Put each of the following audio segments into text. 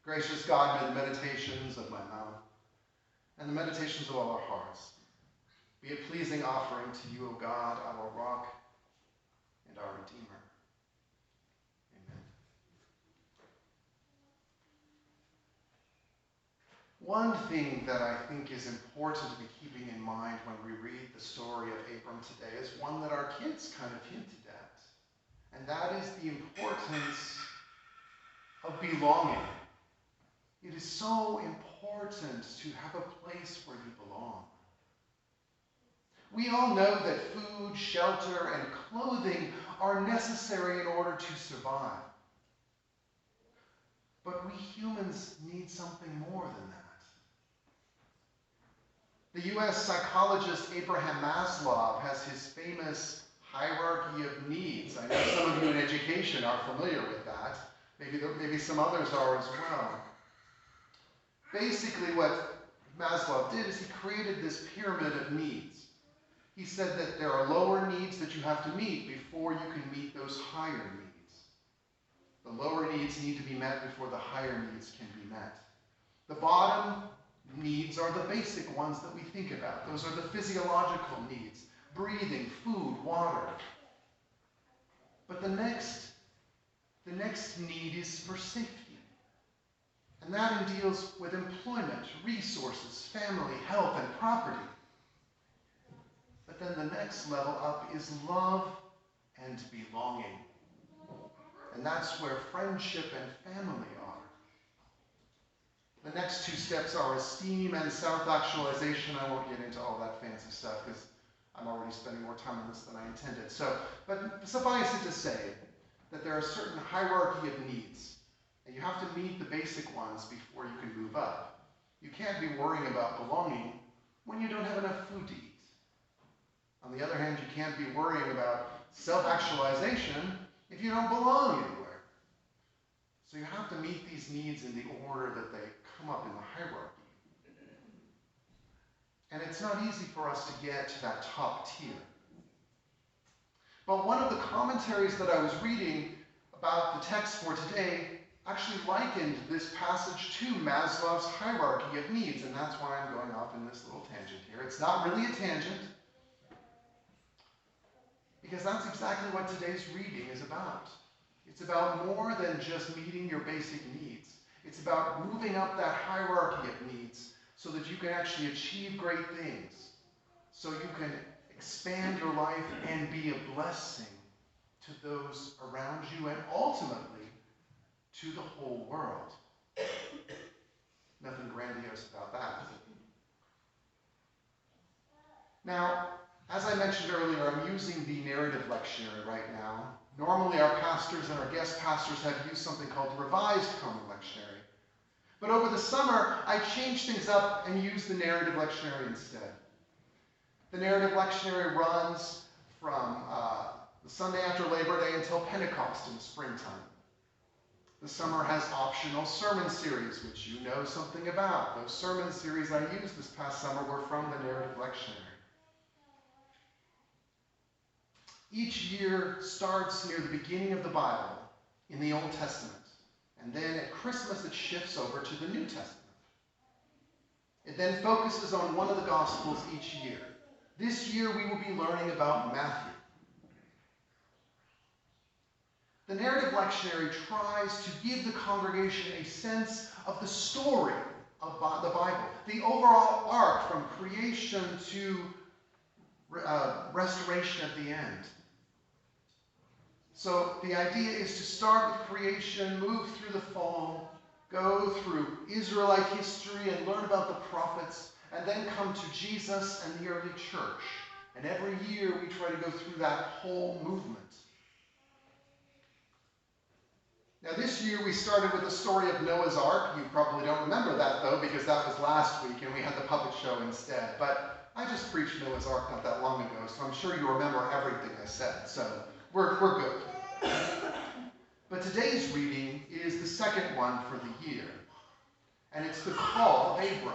Gracious God, may the meditations of my mouth and the meditations of all our hearts be a pleasing offering to you, O God, our rock and our Redeemer. Amen. One thing that I think is important to be keeping in mind when we read the story of Abram today is one that our kids kind of hinted at, and that is the importance of belonging. It is so important to have a place where you belong. We all know that food, shelter, and clothing are necessary in order to survive. But we humans need something more than that. The US psychologist Abraham Maslow has his famous hierarchy of needs. I know some of you in education are familiar with that. Maybe some others are as well. Basically, what Maslow did is he created this pyramid of needs. He said that there are lower needs that you have to meet before you can meet those higher needs. The lower needs need to be met before the higher needs can be met. The bottom needs are the basic ones that we think about. Those are the physiological needs: breathing, food, water. But the next need is for safety. And that deals with employment, resources, family, health, and property. But then the next level up is love and belonging. And that's where friendship and family are. The next two steps are esteem and self-actualization. I won't get into all that fancy stuff because I'm already spending more time on this than I intended. But suffice it to say that there are a certain hierarchy of needs. And you have to meet the basic ones before you can move up. You can't be worrying about belonging when you don't have enough food to eat. On the other hand, you can't be worrying about self-actualization if you don't belong anywhere. So you have to meet these needs in the order that they come up in the hierarchy. And it's not easy for us to get to that top tier. But one of the commentaries that I was reading about the text for today actually likened this passage to Maslow's hierarchy of needs, and that's why I'm going off in this little tangent here. It's not really a tangent, because that's exactly what today's reading is about. It's about more than just meeting your basic needs. It's about moving up that hierarchy of needs so that you can actually achieve great things, so you can expand your life and be a blessing to those around you and ultimately to the whole world. Nothing grandiose about that. Now, as I mentioned earlier, I'm using the narrative lectionary right now. Normally our pastors and our guest pastors have used something called the Revised Common Lectionary. But over the summer, I changed things up and used the narrative lectionary instead. The narrative lectionary runs from the Sunday after Labor Day until Pentecost in the springtime. The summer has optional sermon series, which you know something about. Those sermon series I used this past summer were from the narrative lectionary. Each year starts near the beginning of the Bible in the Old Testament, and then at Christmas it shifts over to the New Testament. It then focuses on one of the Gospels each year. This year we will be learning about Matthew. The narrative lectionary tries to give the congregation a sense of the story of the Bible, the overall arc from creation to restoration at the end. So the idea is to start with creation, move through the fall, go through Israelite history and learn about the prophets, and then come to Jesus and the early church. And every year we try to go through that whole movement. Now this year we started with the story of Noah's Ark. You probably don't remember that though, because that was last week and we had the puppet show instead. But I just preached Noah's Ark not that long ago, so I'm sure you remember everything I said. So we're good. But today's reading is the second one for the year. And it's the call of Abram.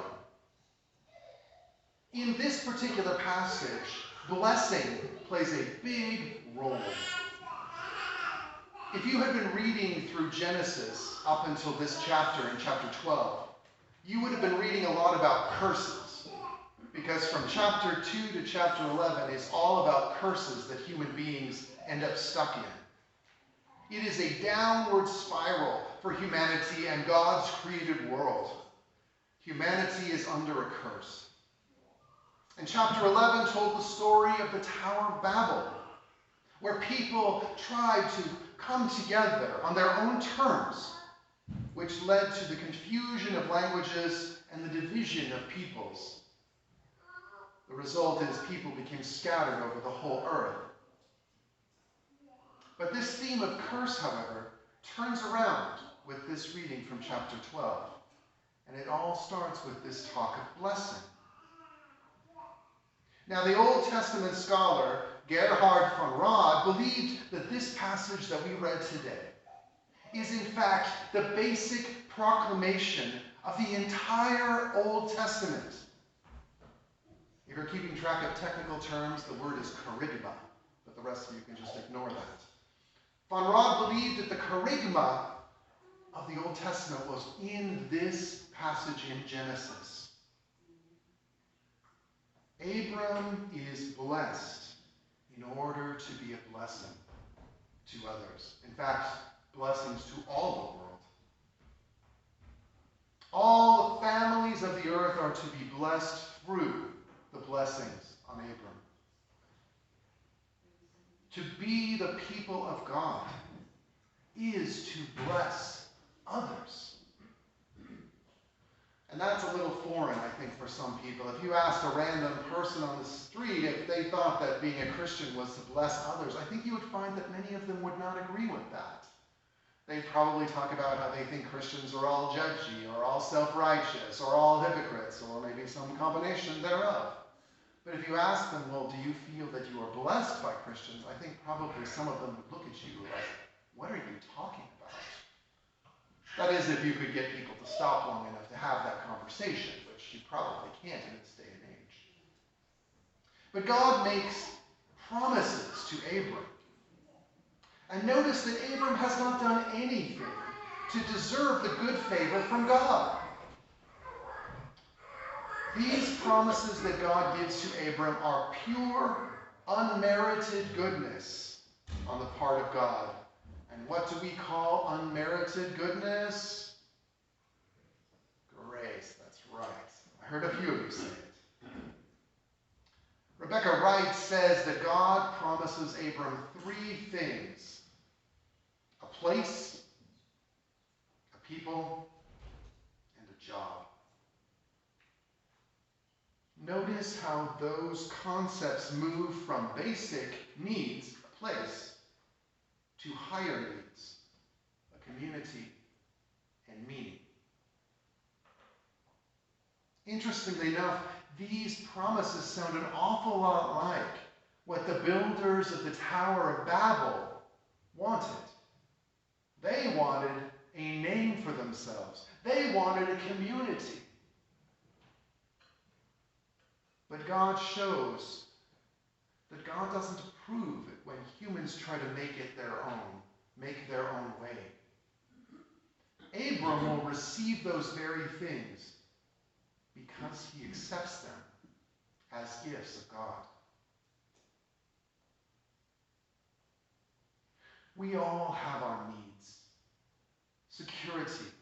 In this particular passage, blessing plays a big role. If you had been reading through Genesis up until this chapter in chapter 12, you would have been reading a lot about curses. Because from chapter 2 to chapter 11 is all about curses that human beings end up stuck in. It is a downward spiral for humanity and God's created world. Humanity is under a curse. And chapter 11 told the story of the Tower of Babel, where people tried to come together on their own terms, which led to the confusion of languages and the division of peoples. The result is people became scattered over the whole earth. But this theme of curse, however, turns around with this reading from chapter 12. And it all starts with this talk of blessing. Now, the Old Testament scholar Gerhard von Rad believed that this passage that we read today is in fact the basic proclamation of the entire Old Testament. If you're keeping track of technical terms, the word is kerygma, but the rest of you can just ignore that. Von Rad believed that the kerygma of the Old Testament was in this passage in Genesis. Abram is blessed in order to be a blessing to others. In fact, blessings to all the world. All the families of the earth are to be blessed through the blessings on Abram. To be the people of God is to bless others. And that's a little foreign, I think, for some people. If you asked a random person on the street if they thought that being a Christian was to bless others, I think you would find that many of them would not agree with that. They'd probably talk about how they think Christians are all judgy, or all self-righteous, or all hypocrites, or maybe some combination thereof. But if you ask them, well, do you feel that you are blessed by Christians? I think probably some of them would look at you like, what are you talking about? That is, if you could get people to stop long enough to have that conversation, which you probably can't in this day and age. But God makes promises to Abram. And notice that Abram has not done anything to deserve the good favor from God. These promises that God gives to Abram are pure, unmerited goodness on the part of God. And what do we call unmerited goodness? Grace, that's right. I heard a few of you say it. Rebecca Wright says that God promises Abram three things: a place, a people, and a job. Notice how those concepts move from basic needs, a place, to higher needs, a community, and meaning. Interestingly enough, these promises sound an awful lot like what the builders of the Tower of Babel wanted. They wanted a name for themselves. They wanted a community. But God shows that God doesn't approve it when humans try to make it their own, make their own way. Abram will receive those very things because he accepts them as gifts of God. We all have our needs: security,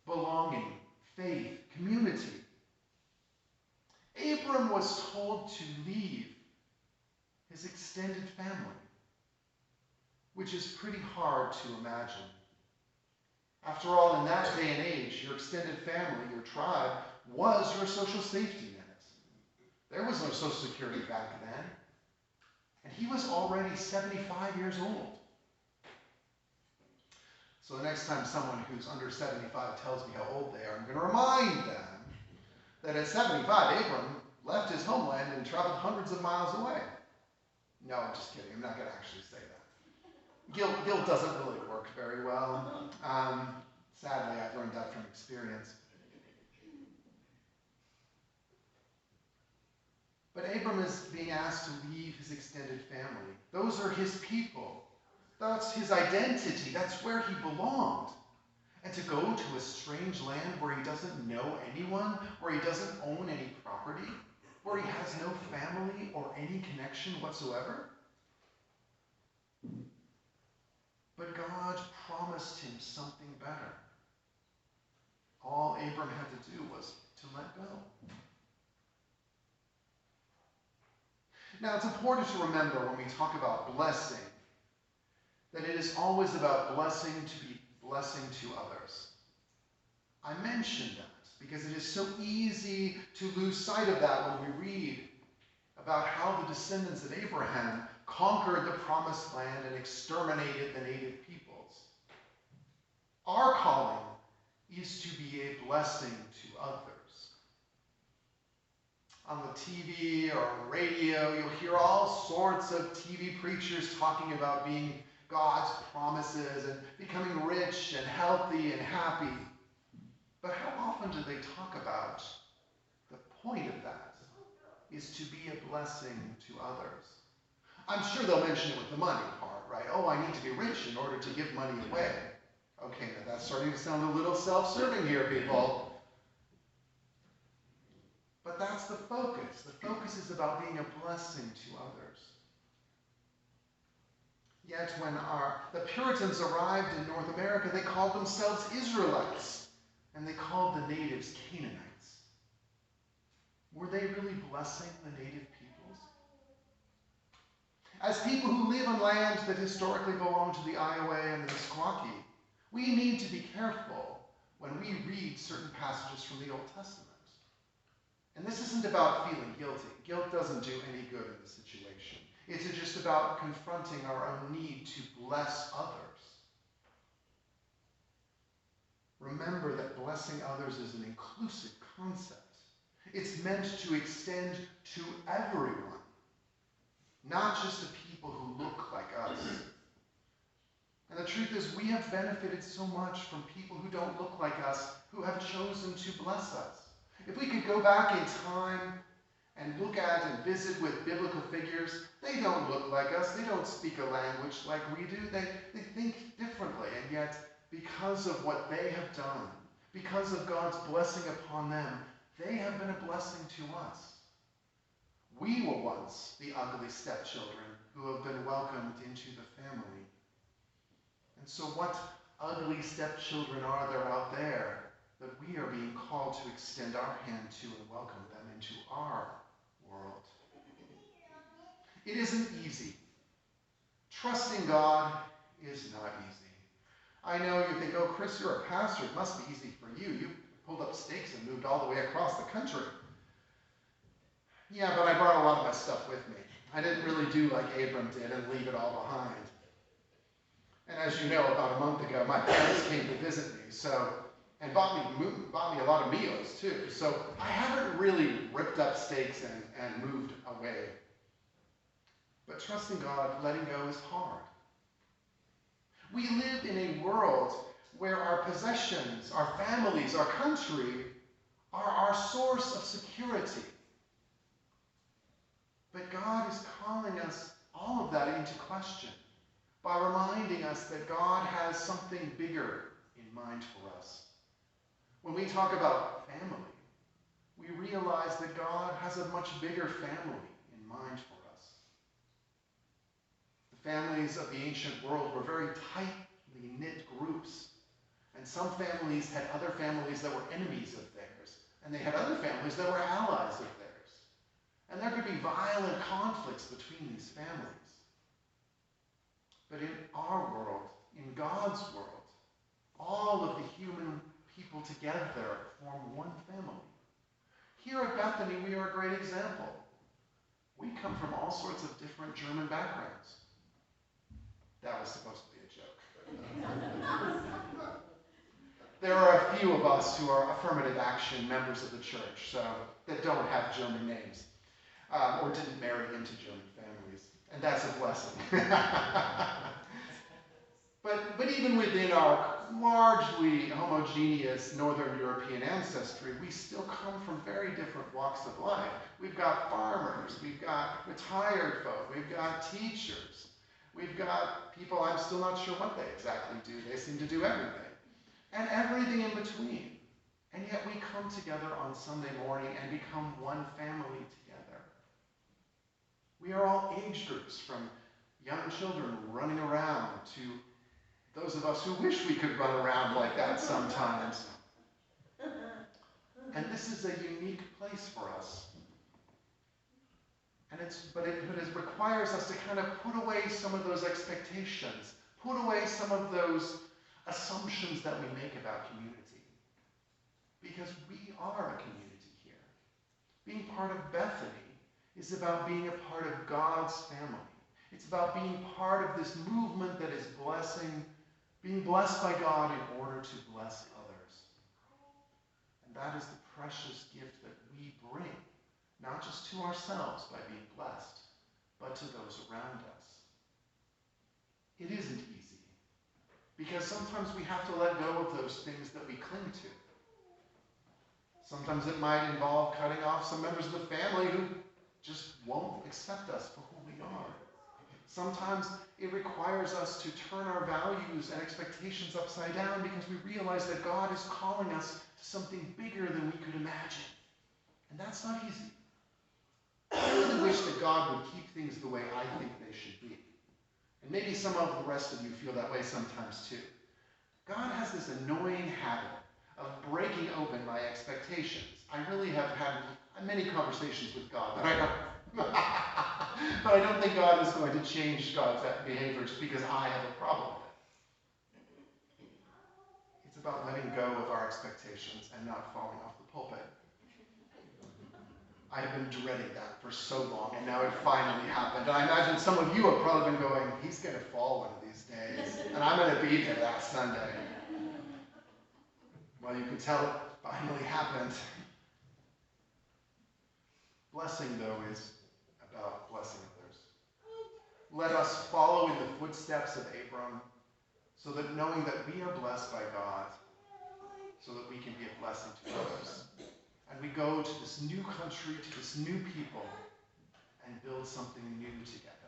belonging, faith, community. Abram was told to leave his extended family, which is pretty hard to imagine. After all, in that day and age, your extended family, your tribe, was your social safety net. There was no Social Security back then. And he was already 75 years old. So the next time someone who's under 75 tells me how old they are, I'm going to remind them that at 75, Abram left his homeland and traveled hundreds of miles away. No, I'm just kidding. I'm not going to actually say that. Guilt doesn't really work very well. Sadly, I've learned that from experience. But Abram is being asked to leave his extended family. Those are his people. That's his identity. That's where he belonged. And to go to a strange land where he doesn't know anyone, where he doesn't own any property, where he has no family or any connection whatsoever. But God promised him something better. All Abram had to do was to let go. Now, it's important to remember when we talk about blessing that it is always about blessing to be blessing to others. I mention that because it is so easy to lose sight of that when we read about how the descendants of Abraham conquered the promised land and exterminated the native peoples. Our calling is to be a blessing to others. On the TV or on radio, you'll hear all sorts of TV preachers talking about being God's promises and becoming rich and healthy and happy. But how often do they talk about the point of that is to be a blessing to others? I'm sure they'll mention it with the money part, right? Oh, I need to be rich in order to give money away. Okay, now that's starting to sound a little self-serving here, people. But that's the focus. The focus is about being a blessing to others. Yet when the Puritans arrived in North America, they called themselves Israelites, and they called the natives Canaanites. Were they really blessing the native peoples? As people who live on land that historically belonged to the Iowa and the Meskwaki, we need to be careful when we read certain passages from the Old Testament. And this isn't about feeling guilty. Guilt doesn't do any good in the situation. It's just about confronting our own need to bless others. Remember that blessing others is an inclusive concept. It's meant to extend to everyone, not just to people who look like us. And the truth is, we have benefited so much from people who don't look like us, who have chosen to bless us. If we could go back in time and look at and visit with biblical figures, they don't look like us. They don't speak a language like we do. They think differently. And yet, because of what they have done, because of God's blessing upon them, they have been a blessing to us. We were once the ugly stepchildren who have been welcomed into the family. And so what ugly stepchildren are there out there that we are being called to extend our hand to and welcome them into our world? It isn't easy. Trusting God is not easy. I know you think, oh, Chris, you're a pastor. It must be easy for you. You pulled up stakes and moved all the way across the country. Yeah, but I brought a lot of my stuff with me. I didn't really do like Abram did and leave it all behind. And as you know, about a month ago, my parents came to visit me, and bought me a lot of meals too. So I haven't really ripped up stakes and moved away. But trusting God, letting go is hard. We live in a world where our possessions, our families, our country are our source of security. But God is calling us all of that into question by reminding us that God has something bigger in mind for us. When we talk about family, we realize that God has a much bigger family in mind for us. The families of the ancient world were very tightly knit groups. And some families had other families that were enemies of theirs. And they had other families that were allies of theirs. And there could be violent conflicts between these families. But in our world, in God's world, all of the human people together form one family. Here at Bethany, we are a great example. We come from all sorts of different German backgrounds. That was supposed to be a joke. There are a few of us who are affirmative action members of the church, that don't have German names, or didn't marry into German families, and that's a blessing. But even within our largely homogeneous Northern European ancestry, we still come from very different walks of life. We've got farmers, we've got retired folk, we've got teachers, We've got people, I'm still not sure what they exactly do. They seem to do everything. And everything in between. And yet we come together on Sunday morning and become one family together. We are all age groups, from young children running around to those of us who wish we could run around like that sometimes. And this is a unique place for us. But it requires us to kind of put away some of those expectations, put away some of those assumptions that we make about community. Because we are a community here. Being part of Bethany is about being a part of God's family. It's about being part of this movement that is being blessed by God in order to bless others. And that is the precious gift that we bring, not just to ourselves by being blessed, but to those around us. It isn't easy, because sometimes we have to let go of those things that we cling to. Sometimes it might involve cutting off some members of the family who just won't accept us for who we are. Sometimes it requires us to turn our values and expectations upside down because we realize that God is calling us to something bigger than we could imagine. And that's not easy. I really wish that God would keep things the way I think they should be. And maybe some of the rest of you feel that way sometimes too. God has this annoying habit of breaking open my expectations. I really have had many conversations with God, but I don't think God is going to change God's behaviors because I have a problem with it. It's about letting go of our expectations and not falling off the pulpit. I have been dreading that for so long, and now it finally happened. And I imagine some of you have probably been going, he's going to fall one of these days, and I'm going to be there that Sunday. Well, you can tell it finally happened. Blessing, though, is about blessing others. Let us follow in the footsteps of Abram, so that knowing that we are blessed by God, so that we can be a blessing to others. And we go to this new country, to this new people, and build something new together.